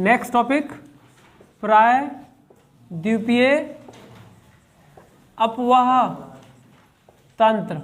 Next topic प्रायद्वीपीय अपवाह तंत्र।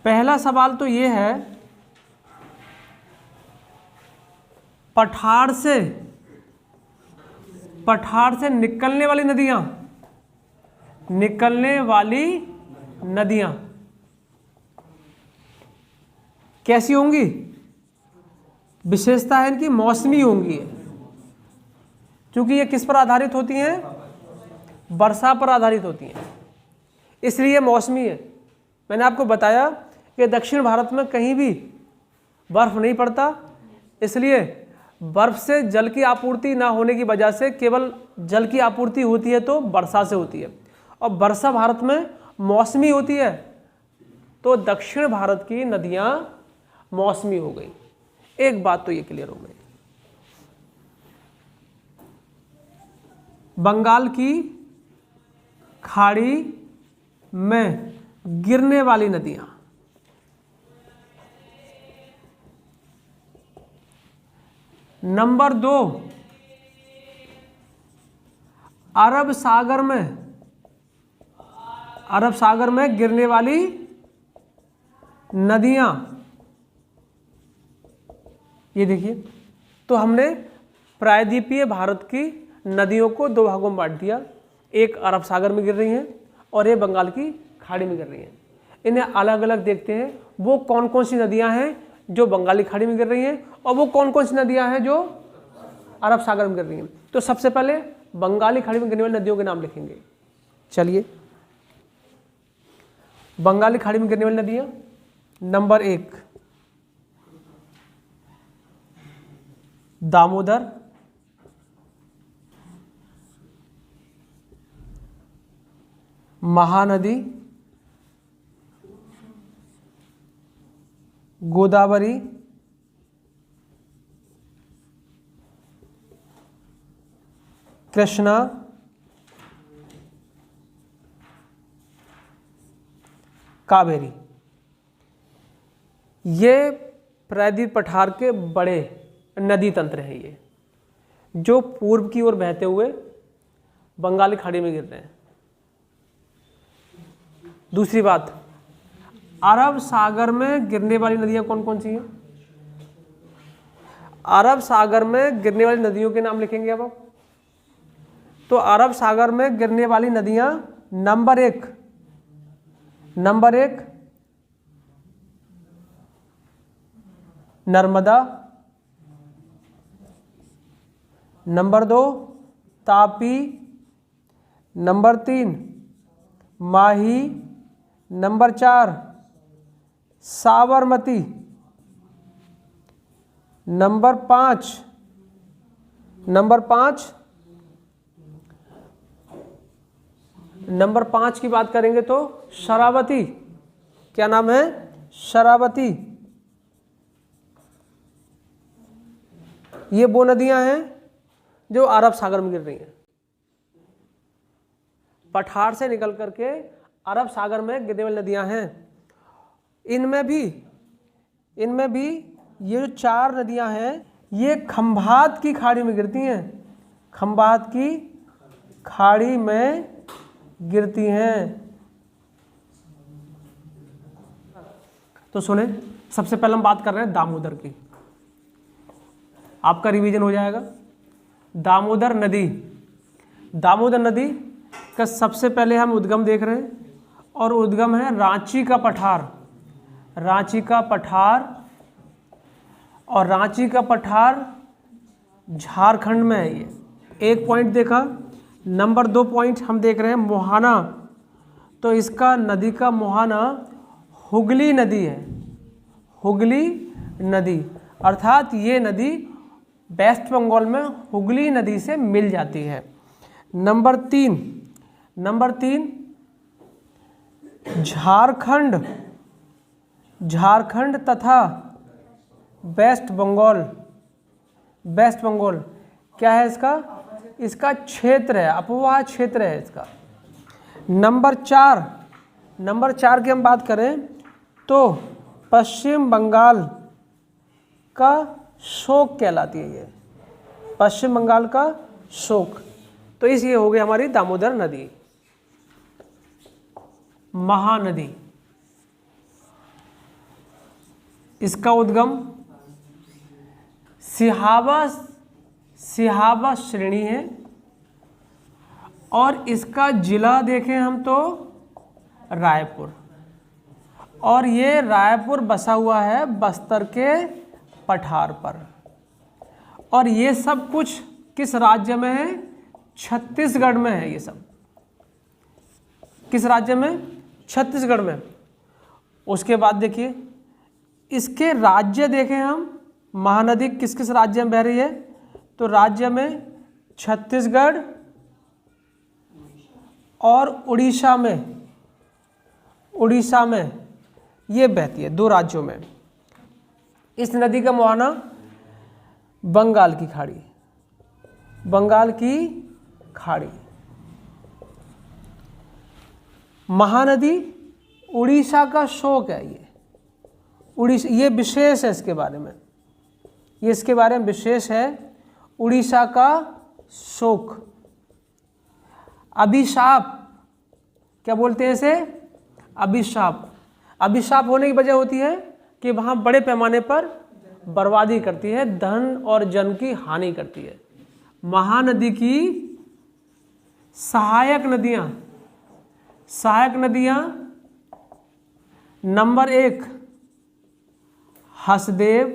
पहला सवाल तो ये है, पठार से निकलने वाली नदियां कैसी होंगी? विशेषता है इनकी मौसमी होंगी, क्योंकि ये किस पर आधारित होती हैं? वर्षा पर आधारित होती हैं, इसलिए मौसमी है। मैंने आपको बताया कि दक्षिण भारत में कहीं भी बर्फ नहीं पड़ता, इसलिए बर्फ से जल की आपूर्ति ना होने की वजह से केवल जल की आपूर्ति होती है तो वर्षा से होती है, और वर्षा भारत में मौसमी होती है, तो दक्षिण भारत की नदियां मौसमी हो गई। एक बात तो ये क्लियर हो गई। बंगाल की खाड़ी में गिरने वाली नदियां, नंबर 2, अरब सागर में गिरने वाली नदियां। ये देखिए, तो हमने प्रायद्वीपीय भारत की नदियों को दो भागों में बांट दिया, एक अरब सागर में गिर रही हैं और ये बंगाल की खाड़ी में गिर रही हैं। इन्हें अलग अलग देखते हैं, वो कौन कौन सी नदियां हैं जो बंगाली खाड़ी में गिर रही हैं और वो कौन कौन सी नदियां हैं जो अरब सागर में गिर रही हैं। तो सबसे पहले बंगाली खाड़ी में गिरने वाली नदियों के नाम लिखेंगे। चलिए, बंगाली खाड़ी में गिरने वाली नदियां, नंबर 1 दामोदर, महानदी, गोदावरी, कृष्णा, कावेरी। ये प्रायद्वीप पठार के बड़े नदी तंत्र हैं, ये जो पूर्व की ओर बहते हुए बंगाली खाड़ी में गिरते हैं। दूसरी बात, अरब सागर में गिरने वाली नदियां कौन कौन सी हैं? अरब सागर में गिरने वाली नदियों के नाम लिखेंगे अब आप। तो अरब सागर में गिरने वाली नदियां, number 1 Narmada, number 2 Tapi, number 3 माही, नंबर 4 साबरमती, नंबर 5 की बात करेंगे तो शरावती। क्या नाम है? शरावती। ये वो नदियां हैं जो अरब सागर में गिर रही हैं, पठार से निकल करके अरब सागर में गिरने वाली नदियां हैं। इनमें भी ये जो 4 नदियां हैं, ये खंभात की खाड़ी में गिरती हैं, खंभात की खाड़ी में गिरती हैं। तो सुने, सबसे पहले हम बात कर रहे हैं दामोदर की, आपका रिवीजन हो जाएगा। दामोदर नदी का सबसे पहले हम उद्गम देख रहे हैं, और उद्गम है रांची का पठार, और रांची का पठार झारखंड में है। ये एक पॉइंट देखा। नंबर 2 पॉइंट हम देख रहे हैं मोहाना, तो इसका नदी का मोहाना हुगली नदी है, हुगली नदी, अर्थात ये नदी वेस्ट बंगाल में हुगली नदी से मिल जाती है। नंबर 3 झारखंड तथा वेस्ट बंगाल क्या है इसका क्षेत्र है, अपवाह क्षेत्र है इसका। नंबर 4 की हम बात करें तो पश्चिम बंगाल का शोक कहलाती है ये, पश्चिम बंगाल का शोक। तो इस ये हो गई हमारी दामोदर नदी। महानदी, इसका उद्गम सिहावा श्रेणी है और इसका जिला देखें हम तो रायपुर, और ये रायपुर बसा हुआ है बस्तर के पठार पर। और ये सब कुछ किस राज्य में है? छत्तीसगढ़ में है। ये सब किस राज्य में? छत्तीसगढ़ में। उसके बाद देखिए इसके राज्य देखें हम, महानदी किस किस राज्य में बह रही है? तो राज्य में छत्तीसगढ़ और उड़ीसा में ये बहती है, 2 राज्यों में। इस नदी का मुहाना बंगाल की खाड़ी। महानदी उड़ीसा का शोक है। ये उड़ीसा, ये विशेष है इसके बारे में, ये इसके बारे में विशेष है, उड़ीसा का शोक। अभिशाप, क्या बोलते हैं इसे? अभिशाप। अभिशाप होने की वजह होती है कि वहाँ बड़े पैमाने पर बर्बादी करती है, धन और जन की हानि करती है। महानदी की सहायक नदियाँ नंबर 1 हसदेव,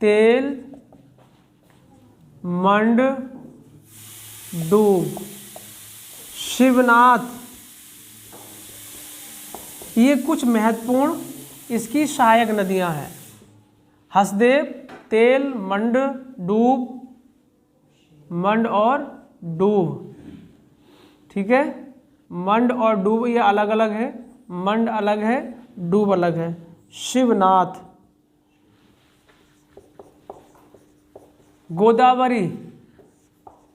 तेल, मंड, डूब, शिवनाथ, ये कुछ महत्वपूर्ण इसकी सहायक नदियां हैं। हसदेव, तेल, मंड, डूब, मंड और डूब, ठीक है। मंड और डूब ये अलग अलग है, मंड अलग है, डूब अलग है। शिवनाथ, गोदावरी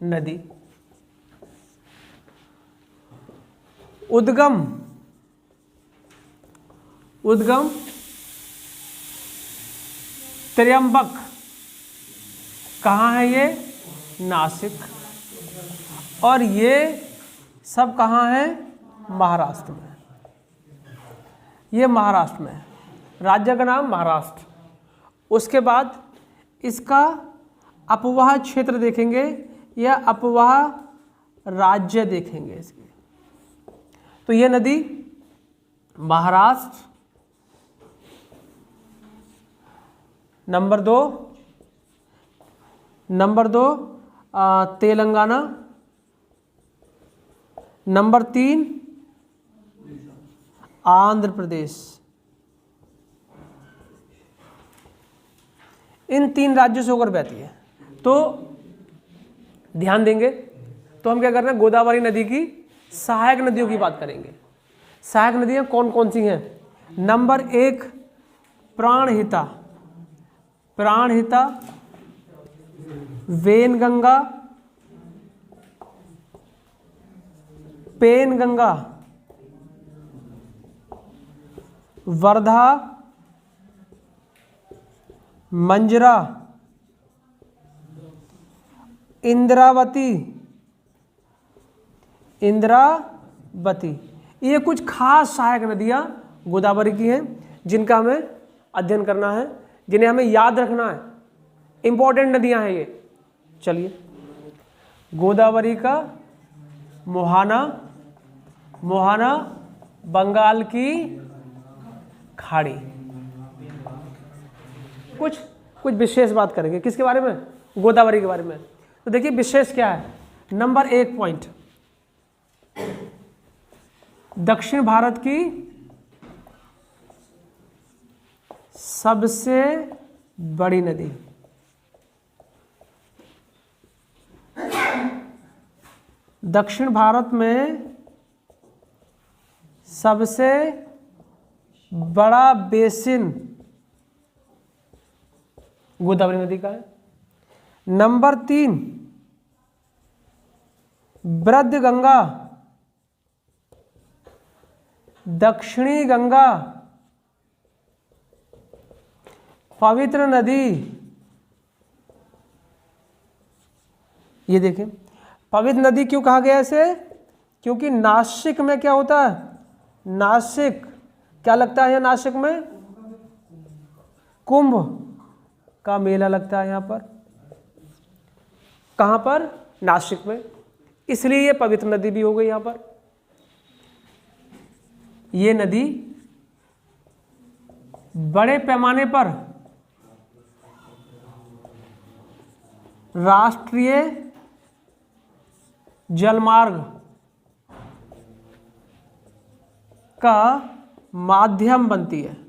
नदी, उद्गम त्र्यंबक, कहाँ है ये? नासिक। और ये सब कहाँ है? महाराष्ट्र में। ये महाराष्ट्र में, राज्य का नाम महाराष्ट्र। उसके बाद इसका अपवाह क्षेत्र देखेंगे या अपवाह राज्य देखेंगे इसके। तो ये नदी महाराष्ट्र, नंबर दो तेलंगाना, नंबर 3 आंध्र प्रदेश। इन 3 राज्यों से होकर बहती है। तो ध्यान देंगे तो हम क्या कर रहे हैं? गोदावरी नदी की सहायक नदियों की बात करेंगे। सहायक नदियां कौन कौन सी हैं? नंबर 1 प्राणहिता, वेनगंगा, पेनगंगा, वर्धा, मंजरा, इंद्रावती। ये कुछ खास सहायक नदियां गोदावरी की हैं जिनका हमें अध्ययन करना है, जिन्हें हमें याद रखना है। इंपॉर्टेंट नदियां हैं ये। चलिए, गोदावरी का मोहाना बंगाल की खाड़ी। कुछ विशेष बात करेंगे किसके बारे में? गोदावरी के बारे में। तो देखिए विशेष क्या है। नंबर 1 पॉइंट, दक्षिण भारत की सबसे बड़ी नदी। दक्षिण भारत में सबसे बड़ा बेसिन गोदावरी नदी का है। नंबर 3 ब्रजगंगा, दक्षिणी गंगा, पवित्र नदी, ये देखें पवित्र नदी क्यों कहा गया इसे? क्योंकि नासिक में क्या होता है? नासिक क्या लगता है? नासिक में कुंभ का मेला लगता है। यहाँ पर कहाँ पर? नासिक में, इसलिए ये पवित्र नदी भी हो गई। यहाँ पर ये नदी बड़े पैमाने पर राष्ट्रीय जलमार्ग का माध्यम बनती है।